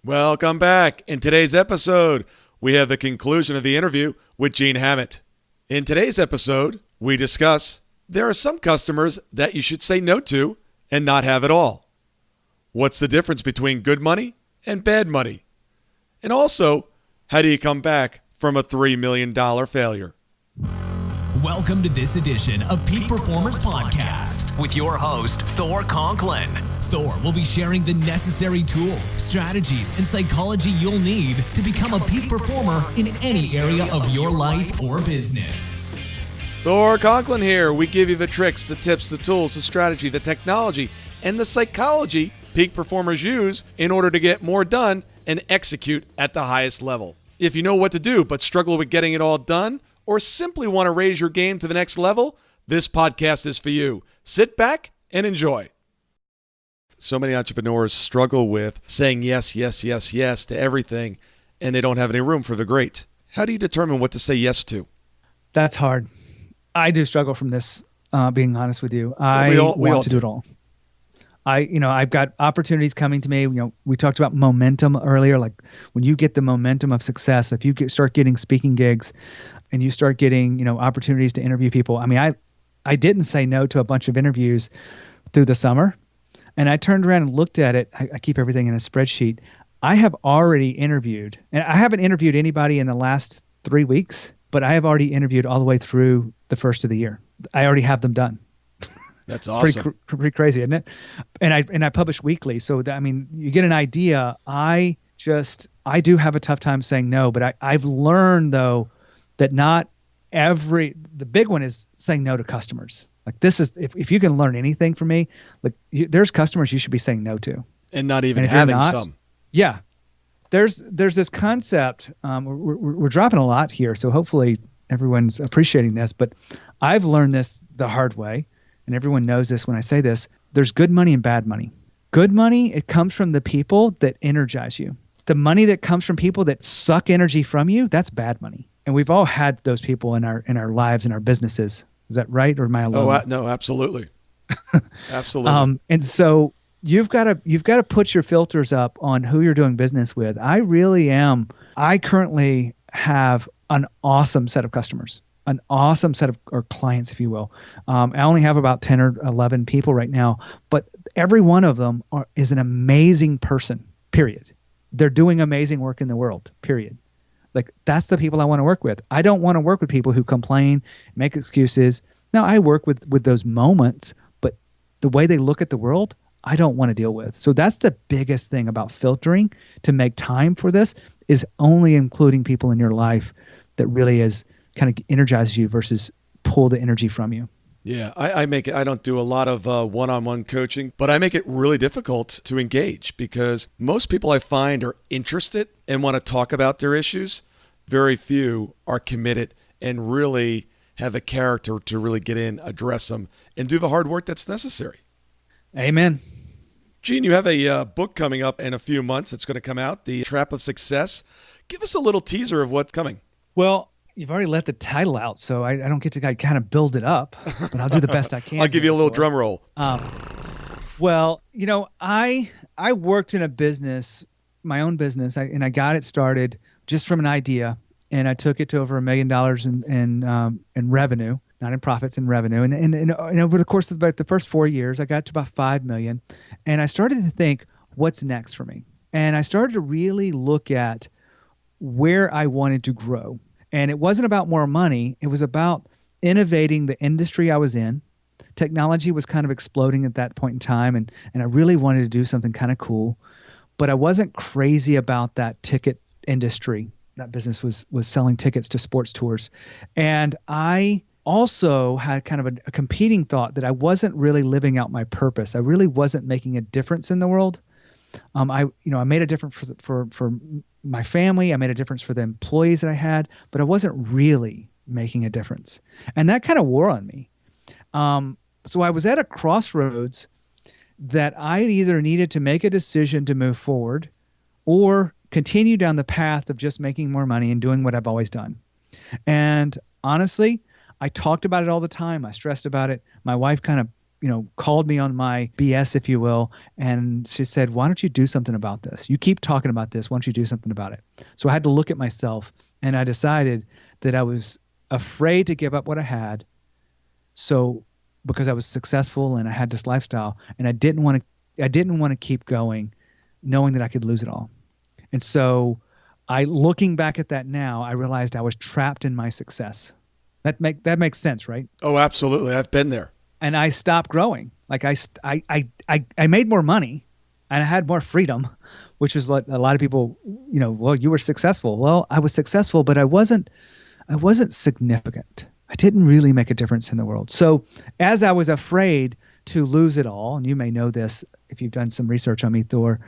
Welcome back. In today's episode, we have the conclusion of the interview with Gene Hammett. In today's episode, we discuss there are some customers that you should say no to and not have at all. What's the difference between good money and bad money? And also, how do you come back from a $3 million failure? Welcome to this edition of Peak Performers Podcast with your host, Thor Conklin. Thor will be sharing the necessary tools, strategies, and psychology you'll need to become a peak performer in any area of your life or business. Thor Conklin here. We give you the tricks, the tips, the tools, the strategy, the technology, and the psychology peak performers use in order to get more done and execute at the highest level. If you know what to do but struggle with getting it all done, or simply want to raise your game to the next level, this podcast is for you. Sit back and enjoy. So many entrepreneurs struggle with saying yes, yes, yes, yes to everything, and they don't have any room for the great. How do you determine what to say yes to? That's hard. I do struggle from this, being honest with you. I want to do it all. I've got opportunities coming to me. We talked about momentum earlier. Like when you get the momentum of success, if you start getting speaking gigs and you start getting, opportunities to interview people. I mean, I didn't say no to a bunch of interviews through the summer, and I turned around and looked at it. I keep everything in a spreadsheet. I have already interviewed, and I haven't interviewed anybody in the last 3 weeks, but I have already interviewed all the way through the first of the year. I already have them done. That's awesome. Pretty crazy, isn't it? And I publish weekly, so you get an idea. I do have a tough time saying no, but I've learned though that the big one is saying no to customers. Like this is, if you can learn anything from me, like there's customers you should be saying no to. And not even having some. Yeah. There's this concept, we're dropping a lot here, so hopefully everyone's appreciating this, but I've learned this the hard way, and everyone knows this when I say this. There's good money and bad money. Good money, it comes from the people that energize you. The money that comes from people that suck energy from you, that's bad money. And we've all had those people in our lives, in our businesses. Is that right, or am I alone? Oh, no, absolutely. Absolutely. And so you've got to put your filters up on who you're doing business with. I currently have an awesome set of customers, an awesome set of or clients, if you will. I only have about 10 or 11 people right now, but every one of them is an amazing person, period. They're doing amazing work in the world, period. Like that's the people I want to work with. I don't want to work with people who complain, make excuses. Now I work with those moments, but the way they look at the world, I don't want to deal with. So that's the biggest thing about filtering to make time for this, is only including people in your life that really is kind of energizes you versus pull the energy from you. Yeah, I don't do a lot of one-on-one coaching, but I make it really difficult to engage because most people I find are interested and want to talk about their issues. Very few are committed and really have the character to really get in, address them, and do the hard work that's necessary. Amen. Gene, you have a book coming up in a few months. It's going to come out, The Trap of Success. Give us a little teaser of what's coming. You've already let the title out, so I don't get to kind of build it up, but I'll do the best I can. I'll give you a little drum roll. I worked in a business, my own business, and I got it started just from an idea, and I took it to over $1 million in revenue, not in profits, in revenue. And over the course of about the first 4 years, I got to about 5 million, and I started to think, what's next for me? And I started to really look at where I wanted to grow. And it wasn't about more money. It was about innovating the industry I was in. Technology was kind of exploding at that point in time, and I really wanted to do something kind of cool. But I wasn't crazy about that ticket industry. That business was selling tickets to sports tours. And I also had kind of a competing thought that I wasn't really living out my purpose. I really wasn't making a difference in the world. I made a difference for my family. I made a difference for the employees that I had, but I wasn't really making a difference. And that kind of wore on me. So I was at a crossroads that I either needed to make a decision to move forward or continue down the path of just making more money and doing what I've always done. And honestly, I talked about it all the time. I stressed about it. My wife kind of called me on my BS, if you will. And she said, why don't you do something about this? You keep talking about this. Why don't you do something about it? So I had to look at myself, and I decided that I was afraid to give up what I had. So because I was successful and I had this lifestyle, and I didn't want to keep going knowing that I could lose it all. And so looking back at that now, I realized I was trapped in my success. That makes sense, right? Oh, absolutely. I've been there. And I stopped growing. Like I made more money and I had more freedom, which is what a lot of people, well, you were successful. Well, I was successful, but I wasn't significant. I didn't really make a difference in the world. So as I was afraid to lose it all, and you may know this if you've done some research on me, Thor,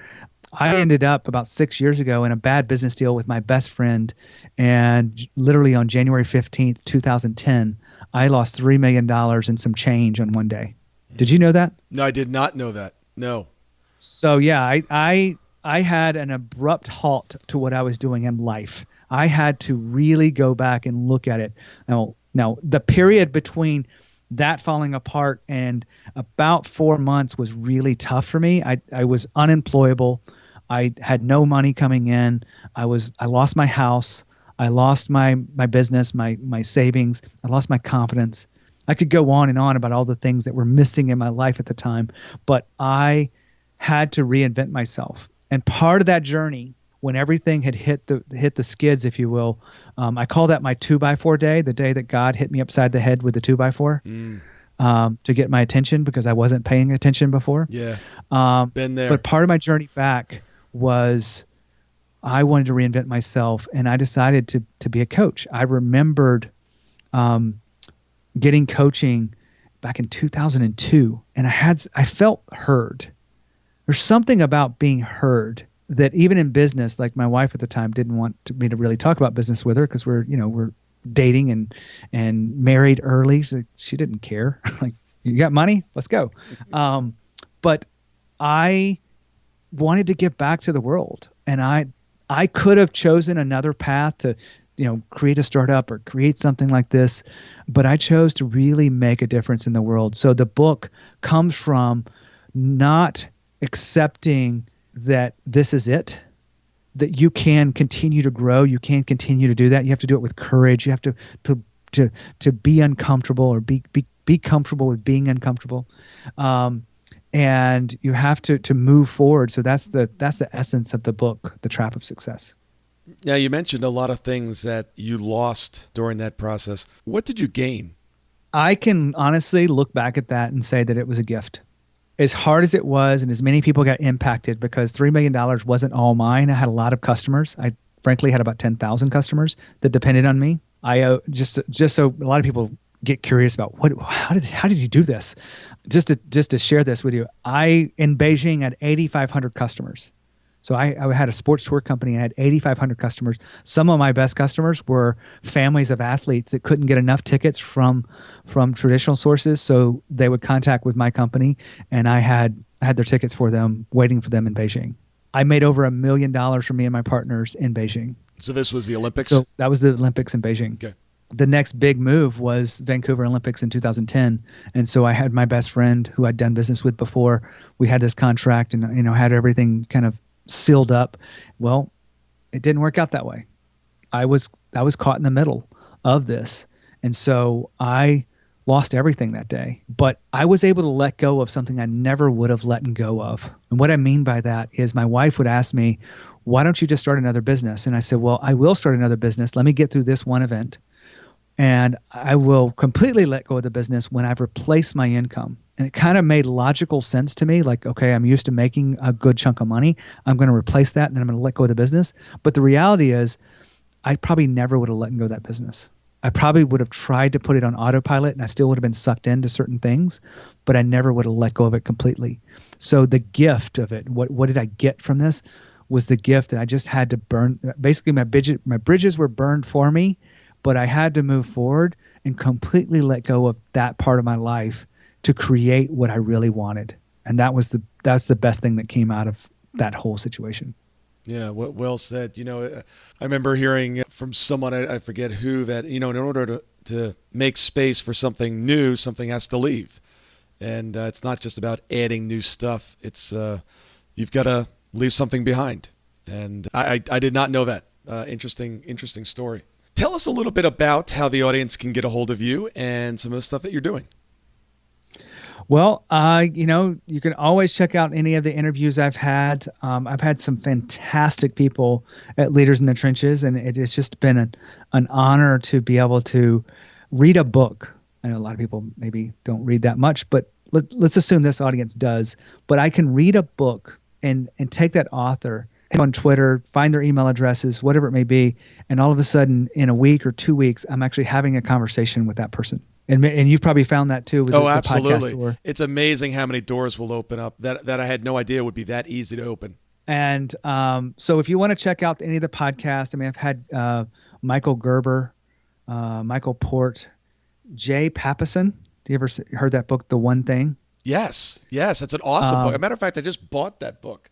I ended up about 6 years ago in a bad business deal with my best friend. And literally on January 15th, 2010, I lost $3 million and some change on one day. Did you know that? No, I did not know that. No. So yeah, I had an abrupt halt to what I was doing in life. I had to really go back and look at it. Now the period between that falling apart and about 4 months was really tough for me. I was unemployable. I had no money coming in. I lost my house. I lost my business, my savings. I lost my confidence. I could go on and on about all the things that were missing in my life at the time, but I had to reinvent myself. And part of that journey, when everything had hit the skids, if you will, I call that my 2x4 day, the day that God hit me upside the head with the 2x4 to get my attention because I wasn't paying attention before. Yeah, been there. But part of my journey back was I wanted to reinvent myself, and I decided to be a coach. I remembered getting coaching back in 2002, and I felt heard. There's something about being heard that even in business, like my wife at the time didn't want me to really talk about business with her because we're dating and married early. She didn't care. Like, you got money? Let's go. But I wanted to give back to the world, and I could have chosen another path to, create a startup or create something like this, but I chose to really make a difference in the world. So the book comes from not accepting that this is it, that you can continue to grow, you can continue to do that. You have to do it with courage. You have to be uncomfortable or be comfortable with being uncomfortable. And you have to move forward. So that's the essence of the book, The Trap of Success. Now, you mentioned a lot of things that you lost during that process. What did you gain? I can honestly look back at that and say that it was a gift. As hard as it was, and as many people got impacted, because $3 million wasn't all mine. I had a lot of customers. I frankly had about 10,000 customers that depended on me. I just so a lot of people get curious about how did you do this? Just to share this with you, in Beijing had 8,500 customers. So I had a sports tour company and I had 8,500 customers. Some of my best customers were families of athletes that couldn't get enough tickets from traditional sources, so they would contact with my company, and I had their tickets for them, waiting for them in Beijing. I made over $1 million for me and my partners in Beijing. So this was the Olympics? So that was the Olympics in Beijing. Okay. The next big move was Vancouver Olympics in 2010. And so I had my best friend who I'd done business with before. We had this contract and had everything kind of sealed up. Well, it didn't work out that way. I was caught in the middle of this. And so I lost everything that day. But I was able to let go of something I never would have let go of. And what I mean by that is my wife would ask me, why don't you just start another business? And I said, well, I will start another business. Let me get through this one event. And I will completely let go of the business when I've replaced my income. And it kind of made logical sense to me. Like, okay, I'm used to making a good chunk of money. I'm going to replace that and then I'm going to let go of the business. But the reality is I probably never would have let go of that business. I probably would have tried to put it on autopilot and I still would have been sucked into certain things, but I never would have let go of it completely. So the gift of it, what did I get from this? Was the gift that I just had to burn. Basically, my bridges were burned for me, but I had to move forward and completely let go of that part of my life to create what I really wanted. And that's the best thing that came out of that whole situation. Yeah, well said. I remember hearing from someone, I forget who, that, in order to make space for something new, something has to leave. And it's not just about adding new stuff. It's you've got to leave something behind. And I did not know that. Interesting story. Tell us a little bit about how the audience can get a hold of you and some of the stuff that you're doing. Well, you can always check out any of the interviews I've had. I've had some fantastic people at Leaders in the Trenches, and it has just been an honor to be able to read a book. I know a lot of people maybe don't read that much, but let's assume this audience does. But I can read a book and take that author on Twitter, find their email addresses, whatever it may be, and all of a sudden, in a week or 2 weeks, I'm actually having a conversation with that person. And you've probably found that too with the absolutely. podcast. It's amazing how many doors will open up that I had no idea would be that easy to open. And so if you want to check out any of the podcasts, I mean, I've had Michael Gerber, Michael Port, Jay Papasan. Do you ever heard that book, The One Thing? Yes. That's an awesome book. As a matter of fact, I just bought that book.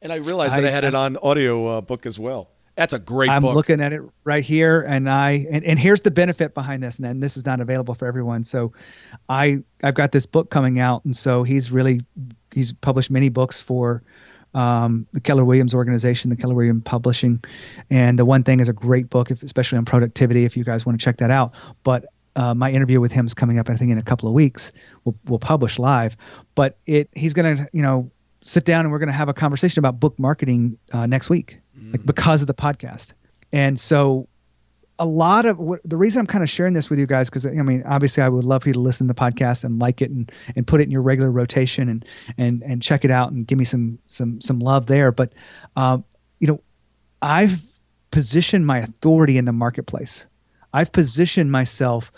And I realized that I had it on audio book as well. That's a great book. I'm looking at it right here, and here's the benefit behind this, and this is not available for everyone. So I've got this book coming out, and so he's published many books for the Keller Williams organization, the Keller Williams Publishing. And The One Thing is a great book, especially on productivity, if you guys want to check that out. But my interview with him is coming up, I think, in a couple of weeks. We'll publish live. But he's going to, sit down and we're going to have a conversation about book marketing next week, because of the podcast. And so a lot of the reason I'm kind of sharing this with you guys, because obviously I would love for you to listen to the podcast and like it and put it in your regular rotation and check it out and give me some love there. But I've positioned my authority in the marketplace. I've positioned myself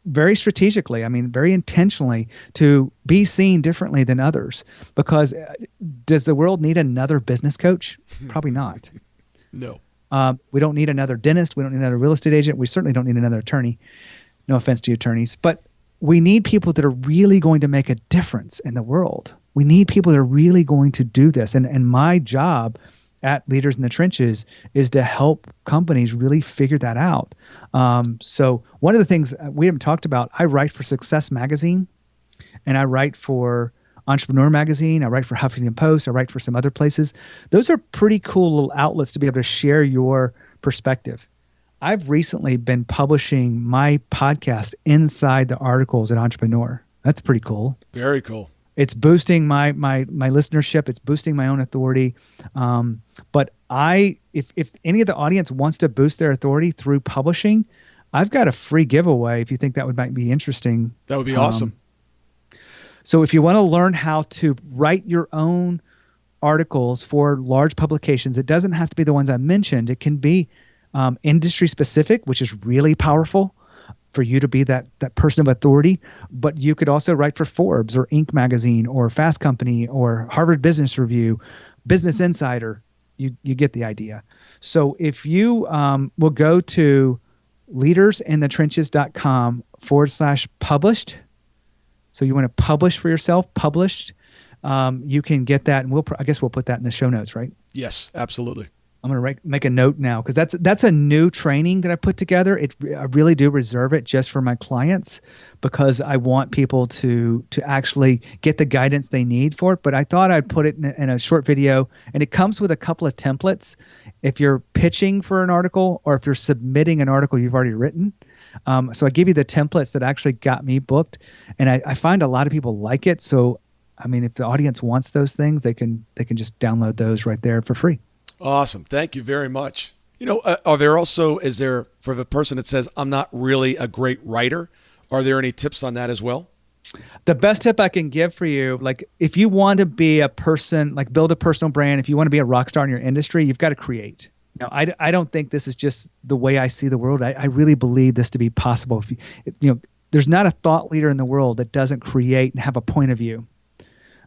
very strategically, very intentionally, to be seen differently than others. Because does the world need another business coach? Probably not. No. We don't need another dentist. We don't need another real estate agent. We certainly don't need another attorney. No offense to you attorneys. But we need people that are really going to make a difference in the world. We need people that are really going to do this. And my job at Leaders in the Trenches is to help companies really figure that out. So one of the things we haven't talked about, I write for Success Magazine, and I write for Entrepreneur Magazine. I write for Huffington Post. I write for some other places. Those are pretty cool little outlets to be able to share your perspective. I've recently been publishing my podcast inside the articles at Entrepreneur. That's pretty cool. Very cool. It's boosting my listenership. It's boosting my own authority. But if any of the audience wants to boost their authority through publishing, I've got a free giveaway if you think might be interesting. That would be awesome. So if you want to learn how to write your own articles for large publications, it doesn't have to be the ones I mentioned. It can be industry specific, which is really powerful for you to be that person of authority. But you could also write for Forbes or Inc. magazine or Fast Company or Harvard Business Review, Business Insider. You get the idea. So if you will go to leadersinthetrenches.com/published. So you want to publish for yourself, published. You can get that, and I guess we'll put that in the show notes, right? Yes, absolutely. I'm going to make a note now, because that's a new training that I put together. I really do reserve it just for my clients, because I want people to actually get the guidance they need for it. But I thought I'd put it in a short video, and it comes with a couple of templates. If you're pitching for an article or if you're submitting an article you've already written. So I give you the templates that actually got me booked, and I find a lot of people like it. So, if the audience wants those things, they can just download those right there for free. Awesome. Thank you very much. Is there, for the person that says, I'm not really a great writer, are there any tips on that as well? The best tip I can give for you, if you want to be a person, build a personal brand, if you want to be a rock star in your industry, you've got to create. Now, I don't think this is just the way I see the world. I really believe this to be possible. There's not a thought leader in the world that doesn't create and have a point of view.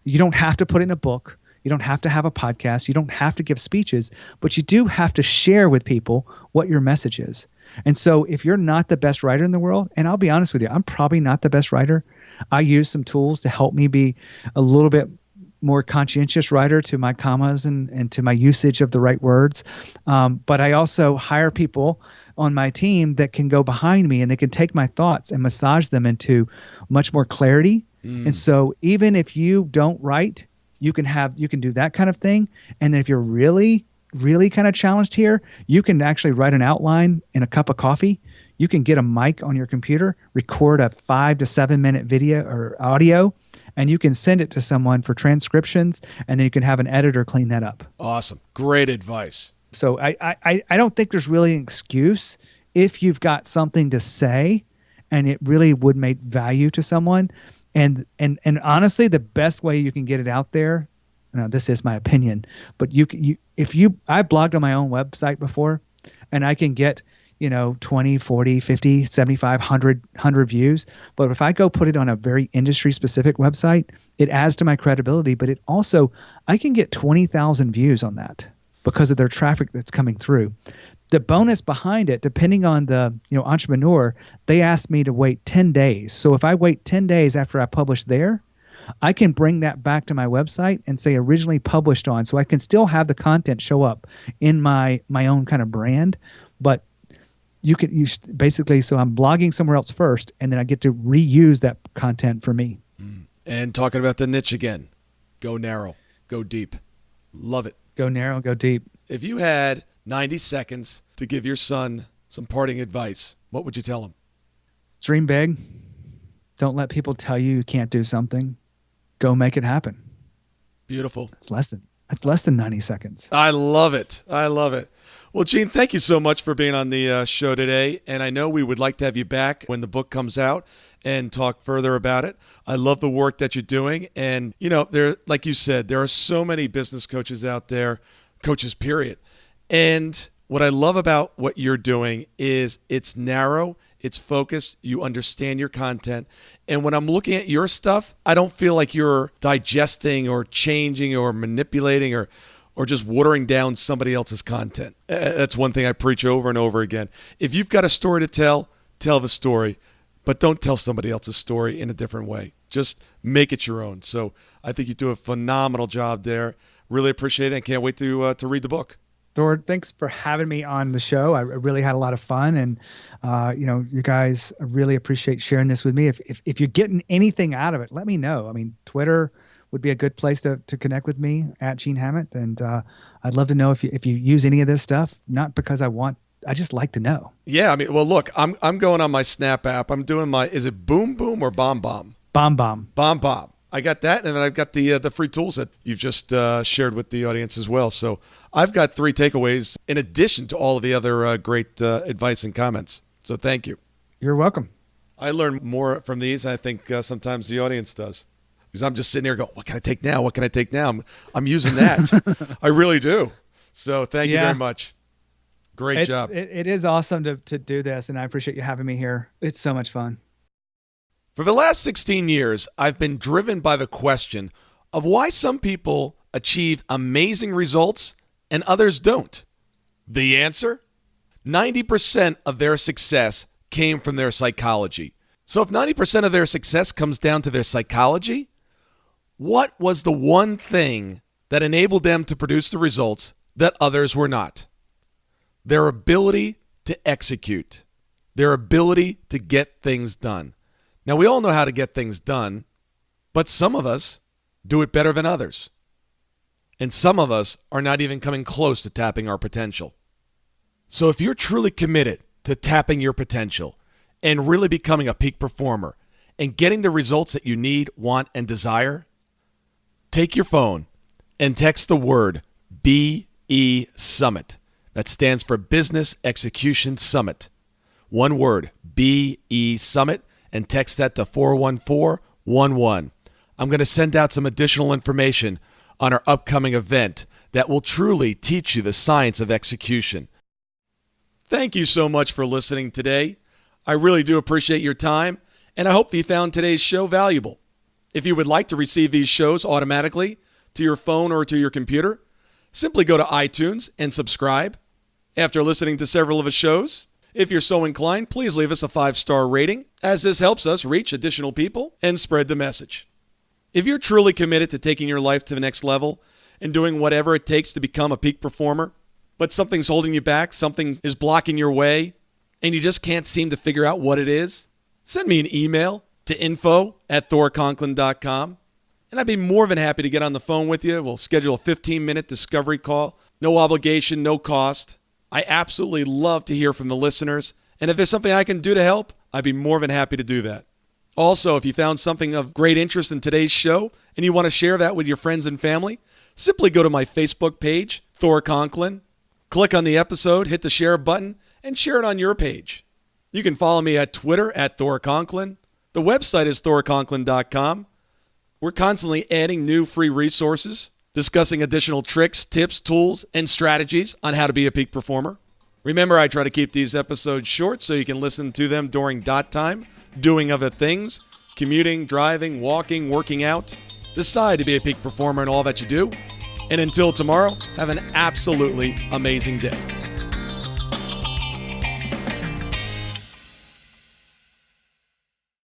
You don't have to put it in a book. You don't have to have a podcast. You don't have to give speeches, but you do have to share with people what your message is. And so if you're not the best writer in the world, and I'll be honest with you, I'm probably not the best writer. I use some tools to help me be a little bit more conscientious writer to my commas and to my usage of the right words. But I also hire people on my team that can go behind me, and they can take my thoughts and massage them into much more clarity And so even if you don't write, you can do that kind of thing. And then if you're really, really kind of challenged here, you can actually write an outline in a cup of coffee. You can get a mic on your computer, record a 5 to 7 minute video or audio, and you can send it to someone for transcriptions, and then you can have an editor clean that up. Awesome. Great advice. So I don't think there's really an excuse if you've got something to say and it really would make value to someone. And honestly, the best way you can get it out there, now this is my opinion, but I've blogged on my own website before, and I can get 20, 40, 50, 75, 100 views. But if I go put it on a very industry specific website, it adds to my credibility, but I can get 20,000 views on that because of their traffic that's coming through. The bonus behind it, depending on the entrepreneur, they asked me to wait 10 days. So if I wait 10 days after I publish there, I can bring that back to my website and say originally published on. So I can still have the content show up in my own kind of brand, but basically, so I'm blogging somewhere else first, and then I get to reuse that content for me. And talking about the niche again, go narrow, go deep. Love it. Go narrow, go deep. If you had 90 seconds to give your son some parting advice, what would you tell him? Dream big. Don't let people tell you can't do something. Go make it happen. Beautiful. That's less than 90 seconds. I love it. I love it. Well, Gene, thank you so much for being on the show today. And I know we would like to have you back when the book comes out and talk further about it. I love the work that you're doing. And, like you said, there are so many business coaches out there, coaches, period. And what I love about what you're doing is it's narrow, it's focused, you understand your content. And when I'm looking at your stuff, I don't feel like you're digesting or changing or manipulating or just watering down somebody else's content. That's one thing I preach over and over again. If you've got a story to tell the story, but don't tell somebody else's story in a different way. Just make it your own. So I think you do a phenomenal job there. Really appreciate it. I can't wait to read the book. Thor, thanks for having me on the show. I really had a lot of fun, and you guys, I really appreciate sharing this with me. If you're getting anything out of it, let me know. I mean, Twitter would be a good place to connect with me at Gene Hammett, and I'd love to know if you use any of this stuff. Not because I just like to know. Yeah, I mean, well, look, I'm going on my Snap app. I'm doing is it Boom Boom or Bomb Bomb? Bomb Bomb. Bomb Bomb. I got that, and then I've got the free tools that you've just shared with the audience as well. So I've got 3 takeaways in addition to all of the other great advice and comments. So thank you. You're welcome. I learn more from these. I think sometimes the audience does. Because I'm just sitting here going, what can I take now? What can I take now? I'm using that. I really do. So thank you very much. Great job. It is awesome to do this, and I appreciate you having me here. It's so much fun. For the last 16 years, I've been driven by the question of why some people achieve amazing results and others don't. The answer? 90% of their success came from their psychology. So if 90% of their success comes down to their psychology, what was the one thing that enabled them to produce the results that others were not? Their ability to execute, their ability to get things done. Now, we all know how to get things done, but some of us do it better than others. And some of us are not even coming close to tapping our potential. So if you're truly committed to tapping your potential and really becoming a peak performer and getting the results that you need, want, and desire, take your phone and text the word BE Summit. That stands for Business Execution Summit. One word, BE Summit, and text that to 41411. I'm going to send out some additional information on our upcoming event that will truly teach you the science of execution. Thank you so much for listening today. I really do appreciate your time, and I hope you found today's show valuable. If you would like to receive these shows automatically to your phone or to your computer, simply go to iTunes and subscribe. After listening to several of the shows, if you're so inclined, please leave us a 5-star rating, as this helps us reach additional people and spread the message. If you're truly committed to taking your life to the next level and doing whatever it takes to become a peak performer, but something's holding you back, something is blocking your way, and you just can't seem to figure out what it is, send me an email to info@thorconklin.com. And I'd be more than happy to get on the phone with you. We'll schedule a 15-minute discovery call. No obligation, no cost. I absolutely love to hear from the listeners. And if there's something I can do to help, I'd be more than happy to do that. Also, if you found something of great interest in today's show and you want to share that with your friends and family, simply go to my Facebook page, Thor Conklin, click on the episode, hit the share button, and share it on your page. You can follow me at Twitter at Thor Conklin. The website is thorconklin.com. We're constantly adding new free resources, discussing additional tricks, tips, tools, and strategies on how to be a peak performer. Remember, I try to keep these episodes short so you can listen to them during dot time, doing other things, commuting, driving, walking, working out. Decide to be a peak performer in all that you do. And until tomorrow, have an absolutely amazing day.